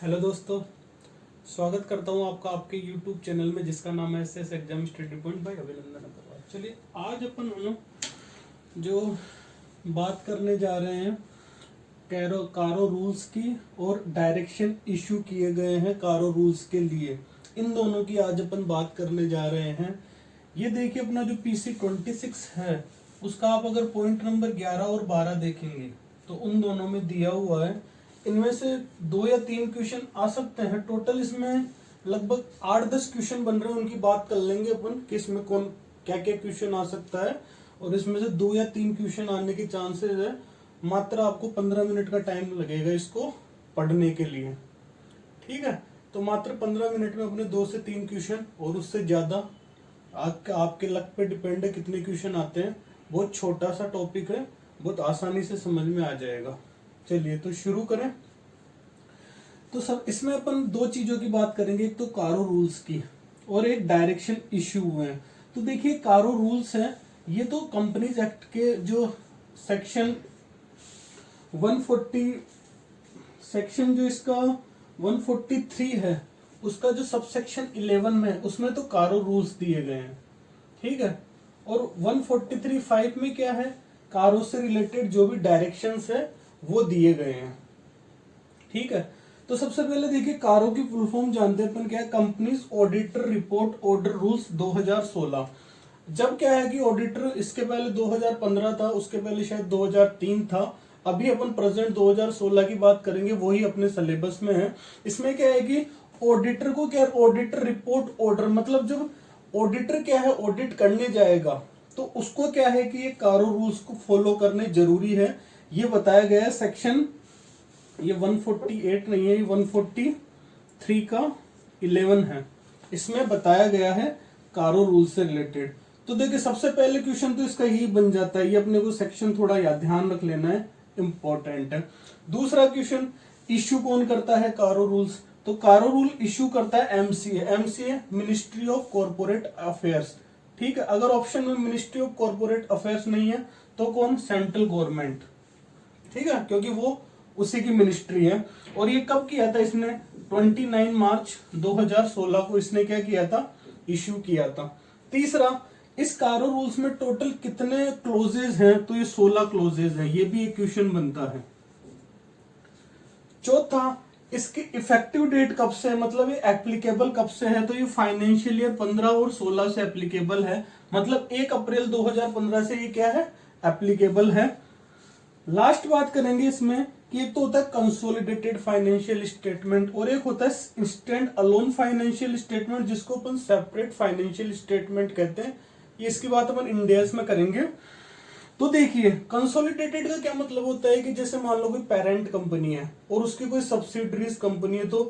Hello दोस्तों, स्वागत करता हूं आपका आपके YouTube चैनल में जिसका नाम है SS exam study point by अभिनंदन अग्रवाल। चलिए आज अपन हम जो बात करने जा रहे हैं कारो रूल्स की और डायरेक्शन इशू किए गए हैं कारो रूल्स के लिए, इन दोनों की आज अपन बात करने जा रहे हैं। ये देखिए अपना जो PC26 है उसका आप अगर पॉइंट नंबर 11 और 12 देखेंगे तो उन दोनों में दिया हुआ है, इनमें से 2 या 3 क्वेश्चन आ सकते हैं। टोटल इसमें लगभग 8-10 क्वेश्चन बन रहे हैं, उनकी बात कर लेंगे अपन कि इसमें कौन क्या क्या क्वेश्चन आ सकता है। और इसमें से 2 या 3 क्वेश्चन आने के चांसेस है। मात्र आपको 15 मिनट का टाइम लगेगा इसको पढ़ने के लिए, ठीक है। तो मात्र 15 मिनट में अपने 2 से 3 क्वेश्चन और उससे ज्यादा आपके लक पे डिपेंड है कितने क्वेश्चन आते हैं। बहुत छोटा सा टॉपिक है, बहुत आसानी से समझ में आ जाएगा। चलिए तो शुरू करें। तो सब इसमें अपन 2 चीजों की बात करेंगे, एक तो कारो रूल्स की और एक डायरेक्शन इश्यू है। तो देखिए कारो रूल्स है, ये तो कंपनीज एक्ट के जो सेक्शन 140 सेक्शन जो इसका 143 है उसका जो सबसेक्शन 11 में उसमें तो कारो रूल्स दिए गए हैं, ठीक है। और 143(5) में क्या है, कारो से रिलेटेड जो भी डायरेक्शंस है वो दिए गए हैं, ठीक है। तो सबसे पहले देखिए कारो की फुल फॉर्म जानते हैं अपन क्या है, companies auditor report order rules 2016। जब क्या है कि ऑडिटर इसके पहले 2015 था, उसके पहले शायद 2003 था, अभी अपन प्रेजेंट 2016 की बात करेंगे, वही अपने सिलेबस में है। इसमें क्या है कि ऑडिटर को क्या, ऑडिटर रिपोर्ट ऑर्डर मतलब जब ऑडिटर क्या है ऑडिट करने जाएगा तो उसको क्या है कि ये कारो रूल्स को फॉलो करने जरूरी है, ये बताया गया है। सेक्शन ये 148 नहीं है, ये 143 का 11 है, इसमें बताया गया है कारो रूल से रिलेटेड। तो देखिए सबसे पहले क्वेश्चन तो इसका यही बन जाता है, ये अपने को सेक्शन थोड़ा याद ध्यान रख लेना है, इंपॉर्टेंट है। दूसरा क्वेश्चन, इश्यू कौन करता है कारो रूल्स, तो कारो रूल इश्यू करता है MCA ministry of corporate affairs, ठीक है। अगर ऑप्शन में मिनिस्ट्री ऑफ कॉर्पोरेट अफेयर्स नहीं है तो कौन, सेंट्रल गवर्नमेंट, ठीक है, क्योंकि वो उसी की मिनिस्ट्री है। और ये कब किया था इसने, 29 मार्च 2016 को इसने क्या किया था, इश्यू किया था। तीसरा, इस कारो रूल्स में टोटल कितने क्लोजेज हैं, तो ये 16 क्लोजेज हैं, ये भी एक क्वेश्चन बनता है। चौथा, इसकी इफेक्टिव डेट कब से है, मतलब ये एप्लीकेबल कब से है, तो ये फाइनेंशियल ईयर 15 और 16 से एप्लीकेबल है, मतलब 1 अप्रैल 2015 से ये क्या है, एप्लीकेबल है। लास्ट बात करेंगे इसमें कि एक तो होता है कंसोलिडेटेड फाइनेंशियल स्टेटमेंट और एक होता है स्टैंड अलोन फाइनेंशियल स्टेटमेंट, जिसको अपन सेपरेट फाइनेंशियल स्टेटमेंट कहते हैं। ये इसकी बात अपन इंडियस में करेंगे। तो देखिए कंसोलिडेटेड का क्या मतलब होता है कि जैसे मान लो कोई पेरेंट कंपनी है और उसकी कोई सब्सिडरीज कंपनी है, तो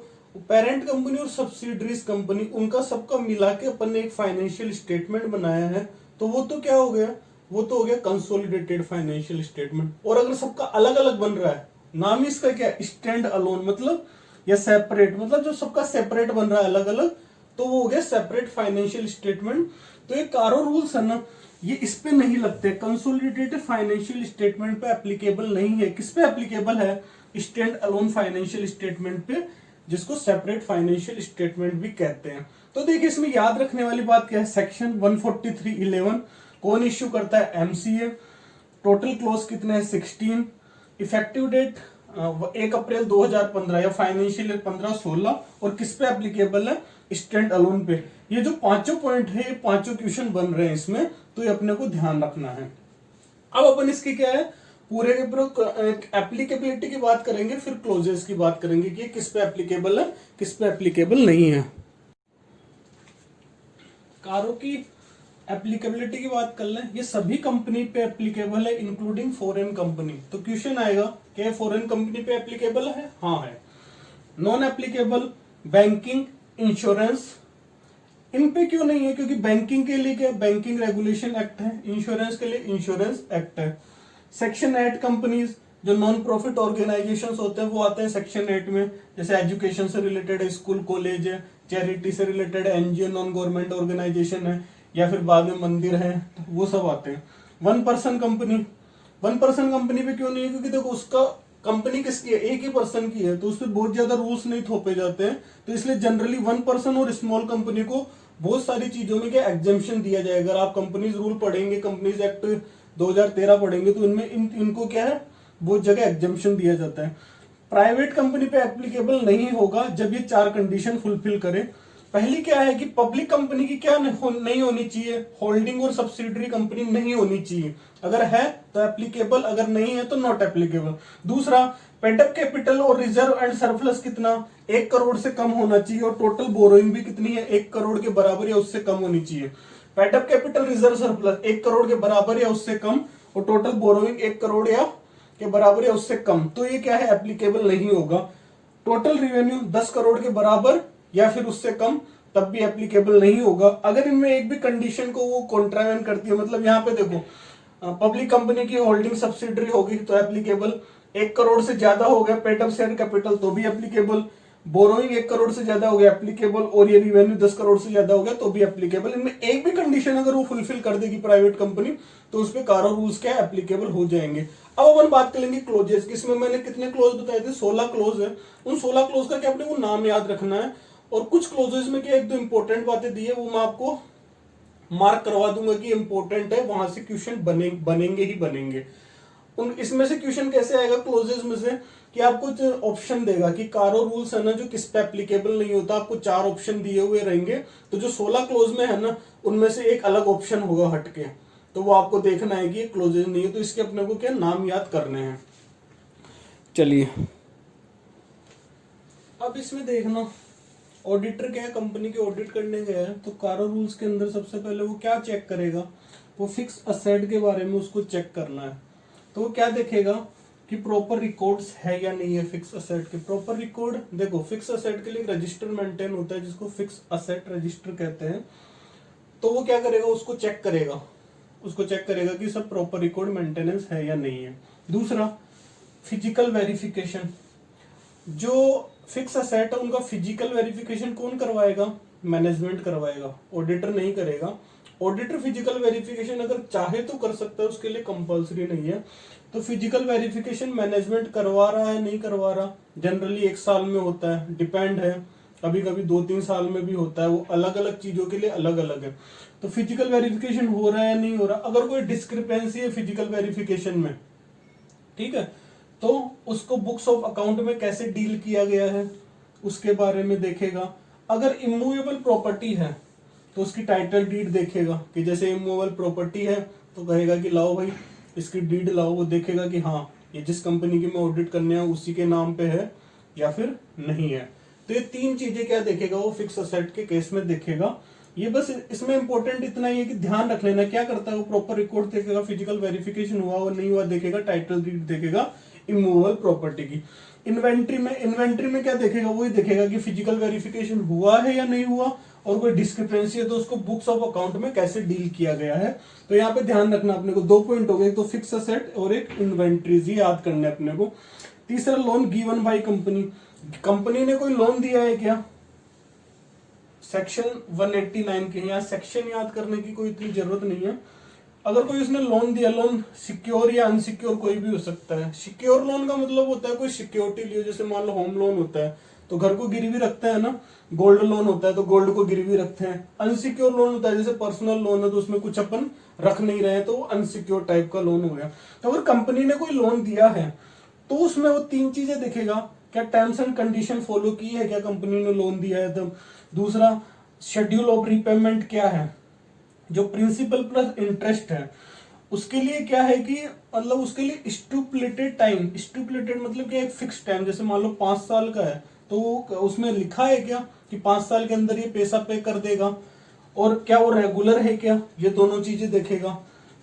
पेरेंट कंपनी और सब्सिडरीज कंपनी उनका सबका मिला के अपन ने एक फाइनेंशियल स्टेटमेंट बनाया है, तो वो तो क्या हो गया, वो तो हो गया कंसोलिडेटेड फाइनेंशियल स्टेटमेंट। और अगर सबका अलग अलग बन रहा है, नाम ही इसका क्या, स्टैंड अलोन मतलब या सेपरेट, मतलब जो सबका सेपरेट बन रहा है अलग अलग, तो वो हो गया सेपरेट फाइनेंशियल स्टेटमेंट। तो ये कारो रूल्स है ना, ये इस पे नहीं लगते, कंसोलिडेटेड फाइनेंशियल स्टेटमेंट पे एप्लीकेबल नहीं है। किस पे एप्लीकेबल है, स्टैंड अलोन फाइनेंशियल स्टेटमेंट पे, जिसको सेपरेट फाइनेंशियल स्टेटमेंट भी कहते हैं। तो देखिए इसमें याद रखने वाली बात क्या है, सेक्शन 143(11) कौन इश्यू करता है, एमसीए। टोटल क्लोज कितने हैं, 16। इफेक्टिव डेट 1 अप्रैल 2015 या फाइनेंशियल ईयर 15-16, और किस पे एप्लीकेबल है, स्टैंड अलोन पे। ये जो 5 पॉइंट है, ये 5 क्वेश्चन बन रहे हैं इसमें, तो ये अपने को ध्यान रखना है। अब अपन इसकी क्या है, पूरे के पूरे एप्लीकेबिलिटी की बात करेंगे, फिर क्लोजेस की बात करेंगे कि किस पे एप्लीकेबल है किस पे एप्लीकेबल नहीं है। कारो की एप्लीकेबिलिटी की बात कर लें, ये सभी कंपनी पे एप्लीकेबल है इंक्लूडिंग फॉरेन कंपनी। तो क्वेश्चन आएगा क्या फॉरेन कंपनी पे एप्लीकेबल है, हाँ है। नॉन एप्लीकेबल बैंकिंग, इंश्योरेंस, इन पे क्यों नहीं है, क्योंकि बैंकिंग के लिए क्या, बैंकिंग रेगुलेशन एक्ट है, इंश्योरेंस के लिए इंश्योरेंस एक्ट है। सेक्शन 8 कंपनीज, जो नॉन प्रॉफिट ऑर्गेनाइजेशंस होते हैं वो आते हैं सेक्शन 8 में, जैसे एजुकेशन से रिलेटेड है, स्कूल कॉलेज है, चैरिटी से related NGO non government organisation है, या फिर बाद में मंदिर है, वो सब आते हैं। 1 पर्सन कंपनी, 1 पर्सन कंपनी पे क्यों नहीं है, क्योंकि देखो उसका कंपनी किसकी है, एक ही पर्सन की है, तो उसमें बहुत ज्यादा रूल्स नहीं थोपे जाते हैं। तो इसलिए जनरली वन पर्सन और स्मॉल कंपनी को बहुत सारी चीजों में क्या एग्जेम्पशन दिया जाएगा। अगर आप कंपनीज रूल पढ़ेंगे, कंपनीज एक्ट 2013 पढ़ेंगे, तो इनमें इनको क्या है, बहुत जगह एग्जेम्पशन दिया जाता है। प्राइवेट कंपनी पे एप्लीकेबल नहीं होगा जब ये 4 कंडीशन फुलफिल करे। पहली क्या है कि पब्लिक कंपनी की क्या नहीं होनी चाहिए, होल्डिंग और सब्सिडरी कंपनी नहीं होनी चाहिए। अगर है तो एप्लीकेबल, अगर नहीं है तो नॉट एप्लीकेबल। दूसरा, पेडअप कैपिटल और रिजर्व एंड सरप्लस कितना, 1 करोड़ से कम होना चाहिए, और टोटल बोरोइंग भी कितनी है, 1 करोड़ के बराबर या उससे कम होनी चाहिए। Paid up capital reserve surplus 1 crore के बराबर या उससे कम, और टोटल बोरोइंग 1 करोड़ या के बराबर या उससे कम, तो ये क्या है, एप्लीकेबल नहीं होगा। टोटल रेवेन्यू 10 करोड़ के बराबर या फिर उससे कम, तब भी एप्लीकेबल नहीं होगा। अगर इनमें एक भी कंडीशन को वो कॉन्ट्रावेंट करती है, मतलब यहाँ पे देखो, पब्लिक कंपनी की होल्डिंग सब्सिडरी होगी तो एप्लीकेबल, 1 करोड़ से ज्यादा हो गया पेड अप शेयर कैपिटल तो भी एप्लीकेबल, बोरोइंग 1 करोड़ से ज्यादा हो गया एप्लीकेबल, और ये रिवेन्यू 10 करोड़ से ज्यादा हो गया तो भी एप्लीकेबल। इनमें एक भी कंडीशन अगर वो फुलफिल कर देगी प्राइवेट कंपनी, तो उस पर कारो रूल्स क्या एप्लीकेबल हो जाएंगे। अब अपन बात करेंगे क्लोजेस की। इसमें मैंने कितने क्लोज बताए थे, 16 क्लोज है। उन 16 क्लोज का क्या अपने को नाम याद रखना है, और कुछ क्लोजेस में क्या एक दो इंपॉर्टेंट बातें दी है, वो मैं आपको मार्क करवा दूंगा कि इंपॉर्टेंट है, वहां से क्वेश्चन बनेंगे ही बनेंगे। उन इसमें से क्वेश्चन कैसे आएगा क्लोजेस में से, कि आपको ऑप्शन देगा कि कारो रूल्स है ना जो किस पे एप्लीकेबल नहीं होता, आपको 4 ऑप्शन दिए हुए रहेंगे, तो जो 16 क्लोज में है ना उनमें से एक अलग ऑप्शन होगा हटके, तो वो आपको देखना है कि ये क्लोजेस नहीं है, तो इसके अपने को क्या नाम याद करने हैं। चलिए अब इसमें देखना, ऑडिटर क्या है, कंपनी के ऑडिट करने गया है, तो कारो रूल्स के अंदर सबसे पहले वो क्या चेक करेगा, वो फिक्स असेट के बारे में उसको चेक करना है। तो वो क्या देखेगा कि प्रॉपर रिकॉर्ड्स है या नहीं है फिक्स असेट के। प्रॉपर रिकॉर्ड देखो, फिक्स असेट के लिए रजिस्टर मेंटेन होता है जिसको फिक्स असेट रजिस्टर कहते हैं। तो वो क्या करेगा, उसको चेक करेगा कि सब प्रॉपर रिकॉर्ड मेंटेनेंस है या नहीं है। दूसरा, फिजिकल वेरिफिकेशन, जो फिक्स असेट है उनका फिजिकल वेरिफिकेशन कौन करवाएगा, मैनेजमेंट करवाएगा, ऑडिटर नहीं करेगा। ऑडिटर फिजिकल वेरिफिकेशन अगर चाहे तो कर सकता है, उसके लिए कंपलसरी नहीं है। तो फिजिकल वेरिफिकेशन मैनेजमेंट करवा रहा है नहीं करवा रहा, जनरली 1 साल में होता है, डिपेंड है, कभी कभी 2-3 साल में भी होता है, वो अलग अलग चीजों के लिए अलग अलग है। तो फिजिकल वेरिफिकेशन हो रहा है या नहीं हो रहा, अगर कोई डिस्क्रिपेंसी है फिजिकल वेरिफिकेशन में, ठीक है, तो उसको बुक्स ऑफ अकाउंट में कैसे डील किया गया है उसके बारे में देखेगा। अगर इमूवेबल प्रॉपर्टी है तो उसकी टाइटल डीड देखेगा, कि जैसे इमूवेबल प्रॉपर्टी है तो कहेगा कि लाओ भाई इसकी डीड लाओ, वो देखेगा कि हाँ ये जिस कंपनी की मैं ऑडिट करने आया उसी के नाम पे है या फिर नहीं है। तो ये 3 चीजें क्या देखेगा, वो फिक्स असेट के केस में देखेगा। ये बस इसमें इंपॉर्टेंट इतना ही है कि ध्यान रख लेना क्या करता है वो, प्रॉपर रिकॉर्ड देखेगा, फिजिकल वेरिफिकेशन हुआ और नहीं हुआ देखेगा, टाइटल डीड देखेगा इमूवेबल प्रॉपर्टी की। इन्वेंट्री में क्या देखेगा, वही देखेगा कि फिजिकल वेरिफिकेशन हुआ है या नहीं हुआ, और कोई डिस्क्रिपेंसी है तो उसको बुक्स ऑफ अकाउंट में कैसे डील किया गया है। तो यहाँ पे ध्यान रखना अपने को 2 पॉइंट हो गए, तो फिक्स असेट और एक इन्वेंट्रीज, ही याद करने अपने को। तीसरा, लोन गिवन बाय कंपनी ने कोई लोन दिया है क्या, सेक्शन 189 के, यहाँ सेक्शन याद करने की कोई इतनी जरूरत नहीं है। अगर कोई उसने लोन दिया, लोन सिक्योर या अनसिक्योर कोई भी हो सकता है। सिक्योर लोन का मतलब होता है कोई सिक्योरिटी लियो, जैसे मान लो होम लोन होता है तो घर को गिरवी रखते हैं ना, गोल्ड लोन होता है तो गोल्ड को गिरवी रखते हैं। अनसिक्योर लोन होता है जैसे पर्सनल लोन है तो उसमें कुछ अपन रख नहीं रहे, तो वो अनसिक्योर टाइप का लोन हो गया। तो अगर कंपनी ने कोई लोन दिया है तो उसमें वो 3 चीजें देखेगा, क्या टर्म्स एंड कंडीशन फॉलो की है, क्या कंपनी ने लोन दिया है। तो दूसरा, शेड्यूल ऑफ रीपेमेंट क्या है, जो प्रिंसिपल प्लस इंटरेस्ट है उसके लिए क्या है कि मतलब उसके लिए स्टुपुलेटेड टाइम, स्टुपुलेटेड मतलब क्या, एक फिक्स टाइम, जैसे मान लो 5 साल का है तो उसमें लिखा है क्या कि 5 साल के अंदर ये पैसा पे कर देगा, और क्या वो रेगुलर है क्या, ये दोनों चीजें देखेगा।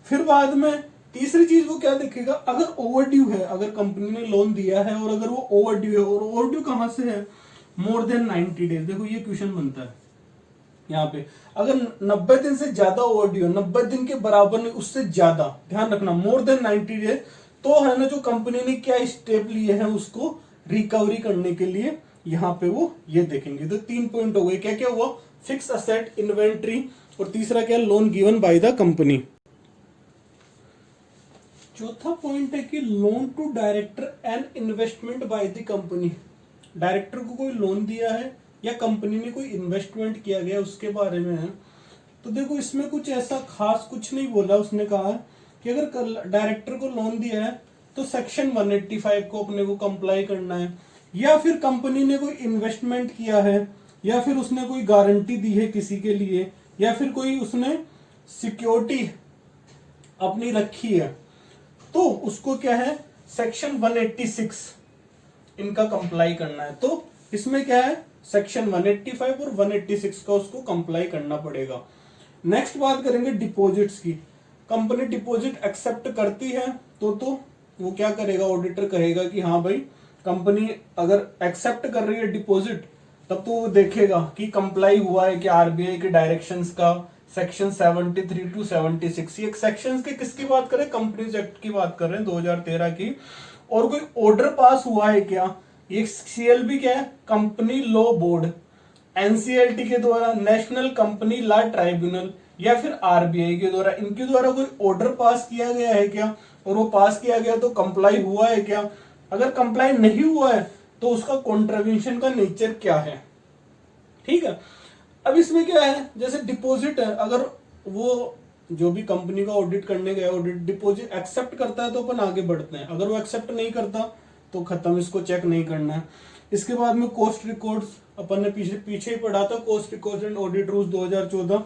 फिर बाद में तीसरी चीज वो क्या देखेगा, अगर ओवरड्यू है, अगर कंपनी ने लोन दिया है और अगर वो ओवरड्यू है, और ओवरड्यू कहां से है, मोर देन 90 डेज। देखो ये क्वेश्चन बनता है यहाँ पे, अगर 90 दिन से ज्यादा ओवरड्यू है, 90 दिन के बराबर नहीं उससे ज्यादा, ध्यान रखना मोर देन 90 डेज, तो है ना जो कंपनी ने क्या स्टेप लिए हैं उसको रिकवरी करने के लिए, यहाँ पे वो ये देखेंगे। तो 3 पॉइंट हो गए, क्या क्या हुआ, फिक्स असेट, इन्वेंट्री, और तीसरा क्या, loan given by the company. चौथा पॉइंट है कि loan to director and investment by the company. Director को कोई लोन दिया है या कंपनी ने कोई इन्वेस्टमेंट किया गया उसके बारे में है। तो देखो इसमें कुछ ऐसा खास कुछ नहीं बोला, उसने कहा कि अगर डायरेक्टर को लोन दिया है तो सेक्शन 185 को अपने को कंप्लाई करना है, या फिर कंपनी ने कोई इन्वेस्टमेंट किया है, या फिर उसने कोई गारंटी दी है किसी के लिए, या फिर कोई उसने सिक्योरिटी अपनी रखी है, तो उसको क्या है सेक्शन 186 इनका कंप्लाई करना है। तो इसमें क्या है सेक्शन 185 और 186 का उसको कंप्लाई करना पड़ेगा। नेक्स्ट बात करेंगे डिपॉजिट्स की। कंपनी डिपॉजिट एक्सेप्ट करती है तो वो क्या करेगा, ऑडिटर कहेगा कि हाँ भाई कंपनी अगर एक्सेप्ट कर रही है डिपॉजिट, तब तो वो देखेगा कि कंप्लाई हुआ है कि आरबीआई के डायरेक्शंस का। सेक्शन 73 टू 76 ये सेक्शंस के किसकी बात करें, कंपनीज एक्ट की बात कर रहे हैं 2013 की। और कोई ऑर्डर पास हुआ है क्या, ये सीएलबी क्या है, कंपनी लॉ बोर्ड, एनसीएलटी के द्वारा, नेशनल कंपनी लॉ ट्राइब्यूनल, या फिर आरबीआई के द्वारा, इनके द्वारा कोई ऑर्डर पास किया गया है क्या, और वो पास किया गया तो कंप्लाई हुआ है क्या। अगर कंप्लाई नहीं हुआ है तो उसका कॉन्ट्रीब्यूशन का नेचर क्या है। ठीक है, अब इसमें क्या है, जैसे डिपॉजिट है, अगर वो जो भी कंपनी का ऑडिट करने गया ऑडिट डिपॉजिट एक्सेप्ट करता है तो अपन आगे बढ़ते हैं, अगर वो एक्सेप्ट नहीं करता तो खत्म, इसको चेक नहीं करना है। इसके बाद में कॉस्ट रिकॉर्ड्स, अपन ने पीछे ही पढ़ा था cost records and audit rules 2014,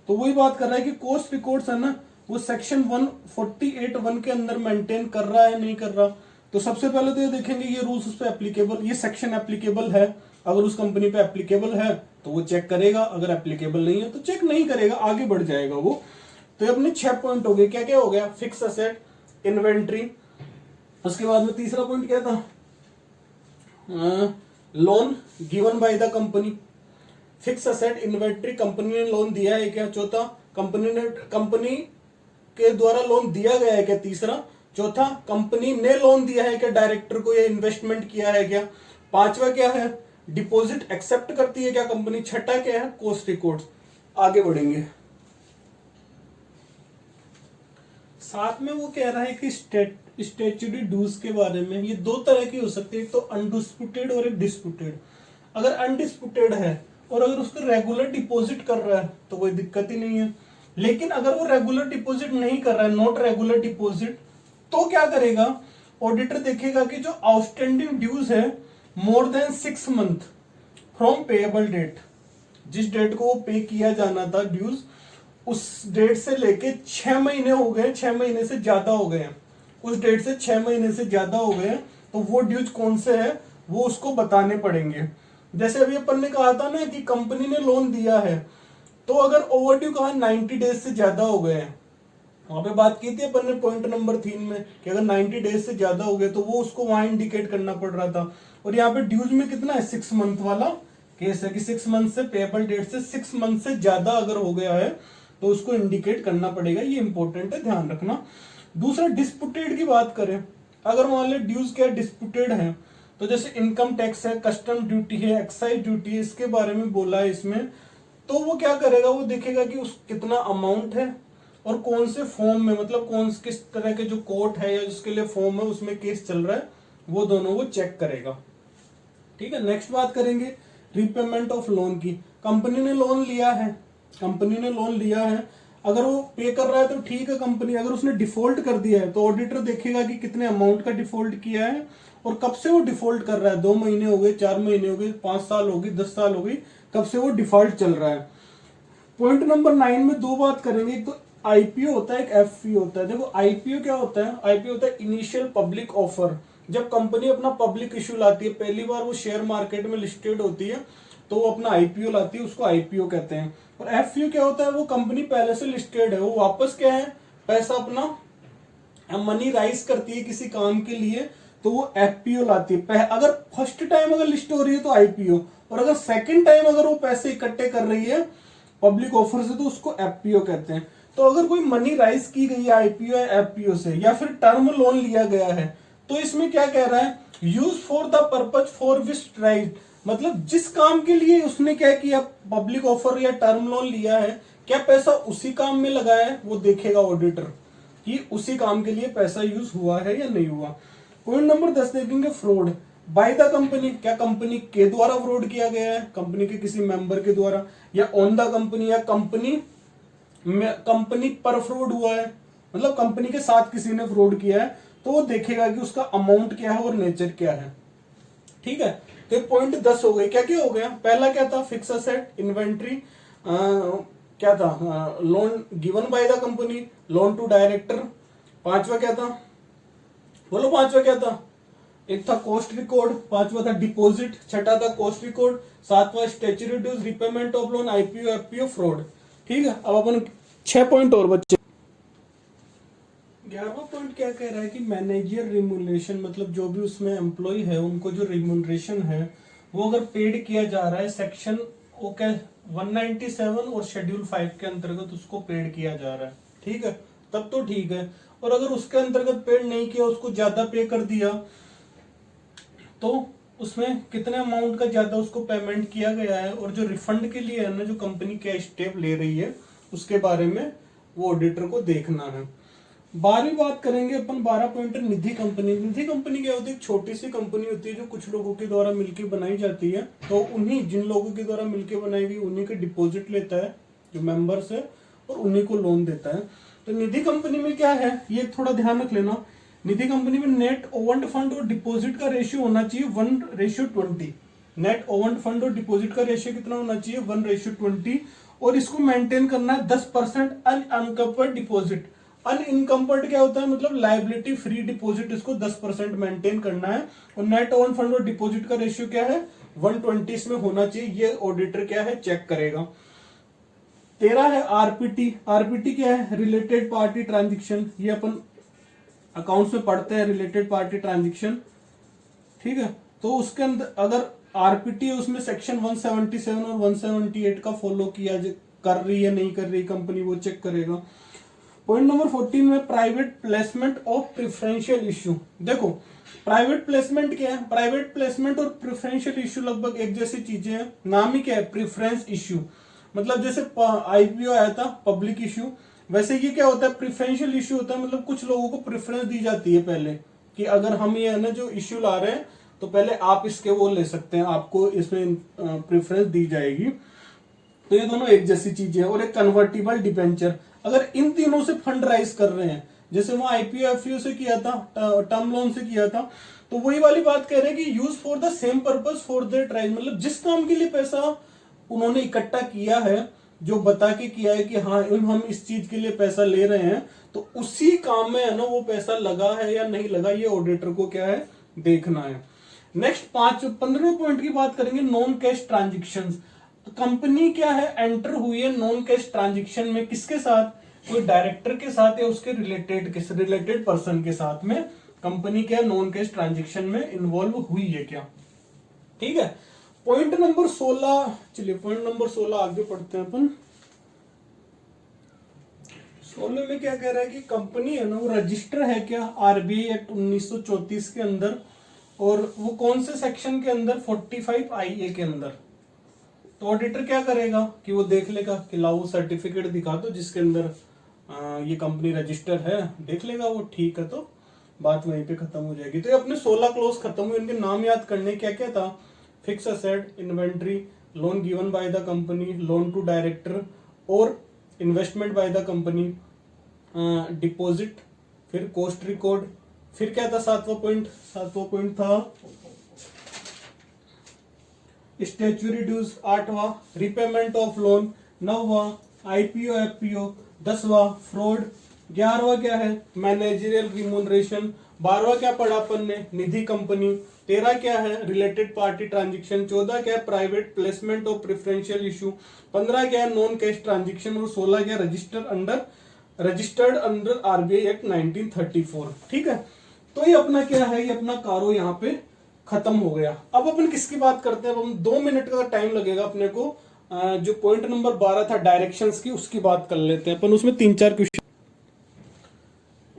तो वही बात कर रहा है कि कॉस्ट रिकॉर्ड्स है ना वो सेक्शन 148(1) के अंदर मेंटेन कर रहा है नहीं कर रहा। तो सबसे पहले तो ये देखेंगे ये रूल्स उस पर एप्लीकेबल, ये सेक्शन एप्लीकेबल है, अगर उस कंपनी पे एप्लीकेबल है तो वो चेक करेगा, अगर एप्लीकेबल नहीं है तो चेक नहीं करेगा, आगे बढ़ जाएगा वो। तो ये अपने 6 पॉइंट हो गए, क्या क्या हो गया, फिक्स असेट, इन्वेंट्री। उसके बाद में तीसरा पॉइंट क्या था, loan given by the company, fix asset, inventory, company ने लोन दिया है क्या। चौथा, कंपनी के द्वारा लोन दिया गया है क्या। तीसरा, चौथा, कंपनी ने लोन दिया है क्या डायरेक्टर को, या इन्वेस्टमेंट किया है क्या। पांचवा क्या है, डिपॉजिट एक्सेप्ट करती है क्या कंपनी। छठा क्या है, कॉस्ट रिकॉर्ड्स। आगे बढ़ेंगे। साथ में वो कह रहा है कि स्टैट्यूटरी ड्यूज के बारे में, ये दो तरह की हो सकती है, एक तो अनडिस्प्यूटेड और एक डिस्प्यूटेड। अगर अनडिस्प्यूटेड है और अगर उसको रेगुलर डिपॉजिट कर रहा है तो कोई दिक्कत ही नहीं है, लेकिन अगर वो रेगुलर डिपॉजिट नहीं कर रहा है, नॉट रेगुलर डिपॉजिट, तो क्या करेगा, ऑडिटर देखेगा कि जो आउटस्टैंडिंग ड्यूज है more than 6 month from payable date, जिस डेट को वो पे किया जाना था ड्यूज, उस डेट से लेके 6 महीने हो गए, 6 महीने से ज्यादा हो गए, उस डेट से 6 महीने से ज्यादा हो गए, तो वो ड्यूज कौन से है वो उसको बताने पड़ेंगे। जैसे अभी अपन ने कहा था ना कि कंपनी ने लोन दिया है, तो अगर ओवरड्यू कहा 90 डेज से ज्यादा हो गए, वहां पे बात की थी अपन ने पॉइंट नंबर 3 में कि अगर 90 डेज से ज्यादा हो गए तो वो उसको वहां इंडिकेट करना पड़ रहा था। और यहाँ पे ड्यूज में कितना है, 6 मंथ वाला केस है कि 6 मंथ से पेएबल डेट से 6 मंथ से ज्यादा अगर हो गया है तो उसको इंडिकेट करना पड़ेगा, ये इंपॉर्टेंट है, ध्यान रखना। दूसरा, डिस्प्यूटेड की बात करें, अगर मान ले ड्यूज क्या डिस्प्यूटेड है, तो जैसे इनकम टैक्स है, कस्टम ड्यूटी है, एक्साइज ड्यूटी है, इसके बारे में बोला है इसमें, तो वो क्या करेगा, वो देखेगा कि उस कितना अमाउंट है और कौन से फॉर्म में, मतलब किस तरह के जो कोर्ट है या जिसके लिए फॉर्म है उसमें केस चल रहा है, वो दोनों वो चेक करेगा। ठीक है, नेक्स्ट बात करेंगे रीपेमेंट ऑफ लोन की। कंपनी ने लोन लिया है, कंपनी ने लोन लिया है, अगर वो पे कर रहा है तो ठीक है कंपनी, अगर उसने डिफॉल्ट कर दिया है तो ऑडिटर देखेगा कि कितने अमाउंट का डिफॉल्ट किया है और कब से वो डिफॉल्ट कर रहा है, 2 महीने हो गए, 4 महीने हो गए, 5 साल हो गई, 10 साल हो गई, कब से वो डिफॉल्ट चल रहा है। पॉइंट नंबर 9 में 2 बात करेंगे, एक तो आईपीओ होता है, एक एफपीओ होता है। देखो आईपीओ क्या होता है, आईपीओ होता है इनिशियल पब्लिक ऑफर। जब कंपनी अपना पब्लिक इश्यू लाती है, पहली बार वो शेयर मार्केट में लिस्टेड होती है तो वो अपना आईपीओ लाती है, उसको आईपीओ कहते हैं। और एफपीओ क्या होता है, वो कंपनी पहले से लिस्टेड है, वो वापस क्या है, पैसा अपना मनी राइज करती है किसी काम के लिए, तो वो एफपीओ लाती है। अगर फर्स्ट टाइम अगर लिस्ट हो रही है तो आईपीओ, और अगर सेकंड टाइम अगर वो पैसे इकट्ठे कर रही है पब्लिक ऑफर से तो उसको एफपीओ कहते हैं। तो अगर कोई मनी राइज की गई है आईपीओ या एफपीओ से, या फिर टर्म लोन लिया गया है, तो इसमें क्या कह रहा है, use for the purpose for which rise, मतलब जिस काम के लिए उसने क्या किया, पब्लिक ऑफर या टर्म लोन लिया है, क्या पैसा उसी काम में लगाया है, वो देखेगा ऑडिटर। कि उसी काम के लिए पैसा यूज हुआ है या नहीं हुआ। पॉइंट नंबर 10 देखेंगे, फ्रॉड बाय द कंपनी। क्या कंपनी के द्वारा फ्रॉड किया गया है, कंपनी के किसी मेंबर के द्वारा, या ऑन द कंपनी, या कंपनी पर फ्रॉड हुआ है, मतलब कंपनी के साथ किसी ने फ्रॉड किया है, तो वो देखेगा कि उसका अमाउंट क्या है और नेचर क्या है। ठीक है, तो पॉइंट 10 हो गए। क्या क्या हो गया, पहला क्या था, फिक्स असेट, इन्वेंट्री, क्या था, loan given by the company, loan to director. पांचवा क्या था, बोलो पांचवा क्या था, एक था कॉस्ट रिकॉर्ड, पांचवा था डिपॉजिट, छठा था कॉस्ट रिकॉर्ड, सातवां statutory dues, repayment of loan, IPO, FPO, fraud. ठीक है, अब अपन 6 पॉइंट और बच्चे। 11वां पॉइंट क्या कह रहा है कि मैनेजर रिम्यूनरेशन, मतलब जो भी उसमें एम्प्लॉय है उनको जो रिम्यूनरेशन है वो अगर पेड किया जा रहा है सेक्शन वो क्या 197 और शेड्यूल 5 के अंतर्गत उसको पेड किया जा रहा है, ठीक है, तब तो ठीक है। और अगर उसके अंतर्गत पेड नहीं किया, उसको ज्यादा पे कर दिया, तो उसमें कितने अमाउंट का ज्यादा उसको पेमेंट किया गया है और जो रिफंड के लिए है ना, जो कंपनी क्या स्टेप ले रही है उसके बारे में वो ऑडिटर को देखना है। 12वीं बात करेंगे अपन, 12 पॉइंट निधि कंपनी। निधि कंपनी क्या होती है, एक छोटी सी कंपनी होती है जो कुछ लोगों के द्वारा मिलकर बनाई जाती है, तो उन्हीं जिन लोगों के द्वारा मिलकर बनाई गई उन्हीं के डिपॉजिट लेता है जो मेंबर्स है और उन्हीं को लोन देता है। तो निधि कंपनी में क्या है, ये थोड़ा ध्यान रख लेना, निधि कंपनी में नेट ओवर्ड फंड और डिपॉजिट का रेशियो होना चाहिए 1:20। नेट ओवर्ड फंड और डिपॉजिट का रेशियो कितना होना चाहिए, 1:20, और इसको मेंटेन करना है 10% अनइनकम्पर्ड डिपॉजिट। अनइनकम्पर्ड क्या होता है, मतलब लायबिलिटी फ्री डिपॉजिट, इसको 10% मेंटेन करना है। और नेट ओवन फंड और डिपॉजिट का रेशियो क्या है, 120 में होना चाहिए। ये ऑडिटर क्या है, चेक करेगा। 13 है आरपीटी। आरपीटी क्या है, रिलेटेड पार्टी ट्रांजेक्शन, ये अपन अकाउंट्स में पढ़ते हैं, रिलेटेड पार्टी ट्रांजेक्शन, ठीक है। तो उसके अंदर अगर आरपीटी है उसमें सेक्शन 177 और 178 का फॉलो किया कर रही है नहीं कर रही कंपनी, वो चेक करेगा। पॉइंट नंबर 14 में private placement of preferential issue. देखो प्राइवेट प्लेसमेंट क्या है, प्राइवेट प्लेसमेंट और प्रेफरेंशियल इश्यू लगभग एक जैसी चीजें हैं, नाम ही क्या है, प्रेफरेंस इश्यू। मतलब जैसे आईपीओ आया था पब्लिक इश्यू, वैसे ये क्या होता है, प्रेफरेंशियल इश्यू होता है, मतलब कुछ लोगों को प्रेफरेंस दी जाती है पहले, कि अगर हम ये है ना जो इश्यू ला रहे हैं तो पहले आप इसके वो ले सकते हैं, आपको इसमें प्रेफरेंस दी जाएगी। तो ये दोनों एक जैसी चीजें हैं। और एक कन्वर्टिबल डिबेंचर, अगर इन तीनों से फंड राइज कर रहे हैं, जैसे वहां आईपीओ एफपीओ से किया था, टर्म लोन से किया था, तो वही वाली बात कह रहे हैं कि use for the same purpose for that rise, मतलब जिस काम के लिए पैसा उन्होंने इकट्ठा किया है, जो बता के किया है कि हाँ हम इस चीज के लिए पैसा ले रहे हैं, तो उसी काम में है ना वो पैसा लगा है या नहीं लगा, ये ऑडिटर को क्या है, देखना है। नेक्स्ट 15वें पॉइंट की बात करेंगे, नॉन कैश ट्रांजेक्शंस। कंपनी क्या है, एंटर हुई है नॉन कैश ट्रांजेक्शन में, किसके साथ, कोई डायरेक्टर के साथ या उसके रिलेटेड पर्सन के साथ में कंपनी क्या नॉन कैश ट्रांजेक्शन में इन्वॉल्व हुई है क्या, ठीक है। पॉइंट नंबर 16, चलिए पॉइंट नंबर 16 आगे पढ़ते हैं अपन। 16 में क्या कह रहा है कि कंपनी है ना वो रजिस्टर है क्या आरबीआई एक्ट 1934 के अंदर, और वो कौन से सेक्शन के अंदर, 45 IA के अंदर। तो ऑडिटर क्या करेगा कि वो देख लेगा कि लाओ सर्टिफिकेट दिखा दो जिसके अंदर ये कंपनी रजिस्टर है, देख लेगा वो, ठीक है, तो बात वहीं पे खत्म हो जाएगी। तो ये अपने 16 क्लोज खत्म हुए, इनके नाम याद करने, क्या क्या था, fix asset, inventory, loan given by the company, loan to director और investment by the company, deposit, फिर कॉस्ट रिकॉर्ड, फिर क्या था 7वां पॉइंट था स्टैच्यूटरी ड्यूज, 8वां रिपेमेंट ऑफ लोन, 9वां आईपीओ एफपीओ, 10वां फ्रॉड, 11वां क्या है मैनेजरियल रिम्यूनरेशन, 12वां क्या पढ़ा अपन ने, निधि कंपनी, 13 क्या है रिलेटेड पार्टी ट्रांजेक्शन, 14 क्या है private placement of preferential issue, 15 क्या है नॉन कैश ट्रांजेक्शन, और 16 क्या रजिस्टर्ड अंडर आरबीआई एक्ट 1934, ठीक है। तो ये अपना क्या है, ये अपना कारो यहाँ पे खत्म हो गया। अब अपन किसकी बात करते हैं, अब हम 2 मिनट का टाइम लगेगा अपने को, जो पॉइंट नंबर 12 था डायरेक्शंस की, उसकी बात कर लेते हैं अपन। उसमें 3-4 क्वेश्चन,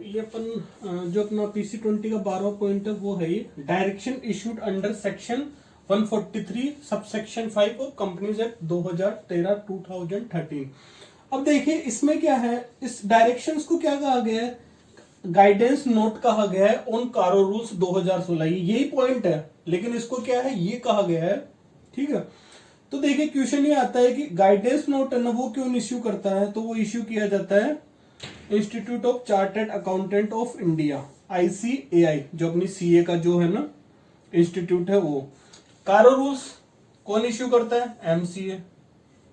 ये अपन जो अपना PC20 का 12वां पॉइंट है वो है ये direction issued under section 143 subsection 5 of companies act 2013। अब देखिए इसमें क्या है, इस डायरेक्शंस को क्या कहा गया है गाइडेंस नोट कहा गया है ऑन कारो रूल्स 2016, यही पॉइंट है, लेकिन इसको क्या है ये कहा गया है। ठीक है, तो देखिए क्वेश्चन ये आता है कि गाइडेंस नोट है ना वो क्यों इश्यू करता है, तो वो इश्यू किया जाता है institute of chartered accountant of India, ICAI, जो अपनी CA का जो है ना इंस्टीट्यूट है वो। कारो रूल्स कौन इश्यू करता है, MCA,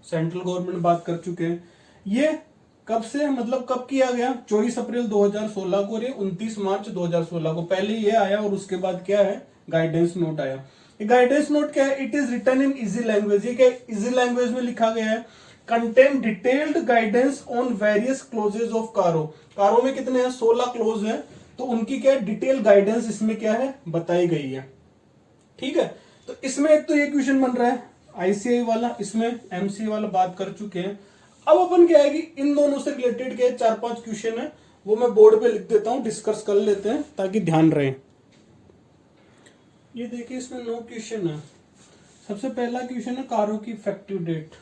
सेंट्रल गवर्नमेंट, बात कर चुके हैं। ये कब से, मतलब कब किया गया, 24 अप्रैल 2016 को और ये 29 मार्च 2016 को, पहले ये आया और उसके बाद क्या है गाइडेंस नोट आया। ये गाइडेंस नोट क्या है, it is written in easy language, ये क्या इजी लैंग्वेज में लिखा गया है। Contain detailed guidance on various clauses of CARO, CARO में कितने हैं 16 क्लोज हैं, तो उनकी क्या है डिटेल गाइडेंस इसमें क्या है बताई गई है। ठीक है, तो इसमें एक तो ये क्वेश्चन बन रहा है ICAI वाला, इसमें MCA वाला बात कर चुके हैं। अब अपन क्या है कि इन दोनों से रिलेटेड के 4-5 क्वेश्चन है वो मैं बोर्ड पे लिख देता हूं, डिस्कस कर लेते हैं ताकि ध्यान रहे। ये देखिए इसमें 9 क्वेश्चन है। सबसे पहला क्वेश्चन है कारो की इफेक्टिव डेट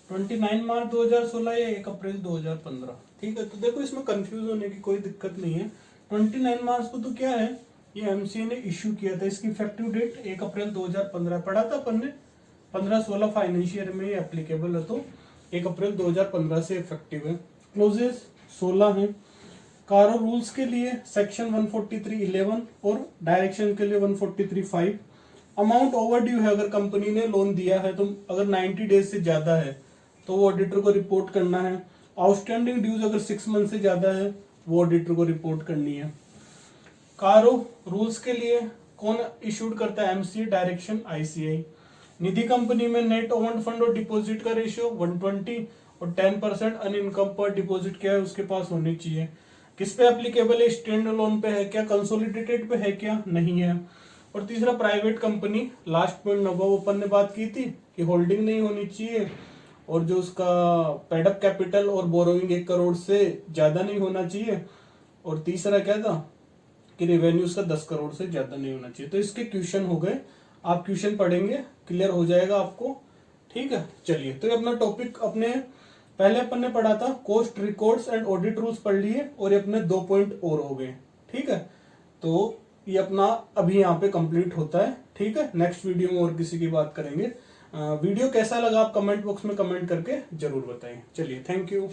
29 मार्च 2016 या 1 अप्रैल 2015। ठीक है, तो देखो इसमें कंफ्यूज होने की कोई दिक्कत नहीं है। 29 मार्च को तो क्या है ये MCA ने इश्यू किया था, इसकी इफेक्टिव डेट 1 अप्रैल 2015 पढ़ा था अपन ने, 15-16 फाइनेंशियल में ये एप्लीकेबल है, तो 1 अप्रैल 2015 से इफेक्टिव है। क्लोजेस 16 हैं। कारो रूल्स के लिए सेक्शन 143(11) और डायरेक्शन के लिए 143(5). अमाउंट ओवर ड्यू है, अगर कंपनी ने लोन दिया है तो अगर 90 डेज से ज्यादा है तो वो ऑडिटर को रिपोर्ट करना है। आउटस्टैंडिंग ड्यूज अगर 6 मंथ से ज्यादा है वो ऑडिटर को रिपोर्ट करनी है। कारो रूल्स के लिए कौन इशूड करता है, MCA, डायरेक्शन ICAI। निधि कंपनी में नेट ओन्ड फंड और डिपॉजिट का रेशियो 120 और 10% अनइनकम पर डिपॉजिट क्या है उसके पास होनी चाहिए। किस पे एप्लीकेबल है, स्टैंड लोन पे है क्या, कंसोलिडेटेड पे है क्या, नहीं है। और तीसरा private company, last point number open ने बात की थी कि होल्डिंग नहीं होनी चाहिए और जो उसका पेडअप कैपिटल और बोरोइंग 1 करोड़ से ज्यादा नहीं होना चाहिए। और तीसरा क्या था कि रेवेन्यू उसका 10 करोड़ से ज्यादा नहीं होना चाहिए। तो इसके क्वेश्चन हो गए, आप क्वेश्चन पढ़ेंगे क्लियर हो जाएगा आपको। ठीक है, चलिए तो ये अपना टॉपिक अपने पहले अपन ने पढ़ा था cost records and audit rules पढ़ लिए और ये अपने 2 पॉइंट और हो गए। ठीक है, तो ये अपना अभी यहाँ पे कंप्लीट होता है। ठीक है, नेक्स्ट वीडियो में और किसी की बात करेंगे। वीडियो कैसा लगा आप कमेंट बॉक्स में कमेंट करके जरूर बताएं। चलिए, थैंक यू।